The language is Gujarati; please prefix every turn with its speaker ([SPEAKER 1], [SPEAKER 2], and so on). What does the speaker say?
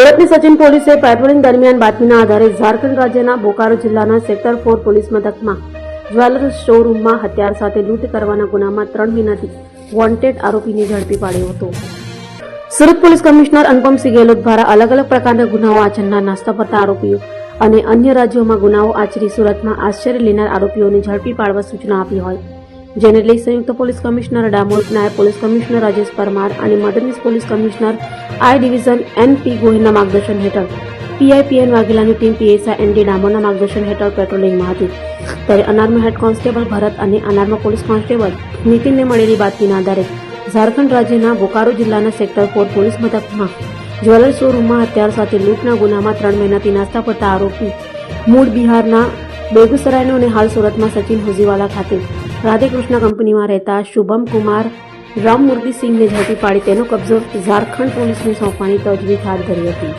[SPEAKER 1] સુરતની સચિન પોલીસે પેટ્રોલિંગ દરમિયાન બાતમીના આધારે ઝારખંડ રાજ્યના બોકારો જિલ્લાના સેક્ટર 4 પોલીસ મથકમાં જ્વેલર્સ શોરૂમમાં હથિયાર સાથે લૂંટ કરવાના ગુનામાં 3 મહિનાથી વોન્ટેડ આરોપીને ઝડપી પાડ્યો હતો. સુરત પોલીસ કમિશનર અનુપમસિંહ ગેહલોત દ્વારા અલગ અલગ પ્રકારના ગુનાઓ આચરનાર નાસ્તા ફરતા આરોપીઓ અને અન્ય રાજ્યોમાં ગુનાઓ આચરી સુરતમાં આશ્ચર્ય લેનાર આરોપીઓને ઝડપી પાડવા સૂચના આપી હોય, જેને લઈ સંયુક્ત પોલીસ કમિશનર ડામોર, નાયબ પોલીસ કમિશનર રાજેશ પરમાર અને મદદનીશ પોલીસ કમિશનર આઈ ડિવિઝન એન.પી. ગોહિલના માર્ગદર્શન હેઠળ પીઆઈ.પી.એન. વાઘેલાની ટીમ પીએસઆઈ એન.ડી. ડામોરના માર્ગદર્શન હેઠળ પેટ્રોલિંગમાં હતી. ત્યારે અનારમાં હેડ કોન્સ્ટેબલ ભરત અને અનારમાં પોલીસ કોન્સ્ટેબલ નીતિનને મળેલી બાતમીના આધારે ઝારખંડ રાજ્યના બોકારો જિલ્લાના સેક્ટર 4 પોલીસ મથકમાં જ્વેલર્સ શોરૂમમાં હથિયાર સાથે લૂંટના ગુનામાં 3 મહિનાથી નાસ્તા ફરતા આરોપી મૂળ બિહારના બેગુસરાયનો અને હાલ સુરતમાં સચિન હોજીવાલા ખાતે રાધેકૃષ્ણ કંપનીમાં રહેતા શુભમ કુમાર રામમૂર્તિ સિંહને ઝડપી પાડી તેનો કબજો ઝારખંડ પોલીસને સોંપવાની તજવીજ હાથ ધરી હતી.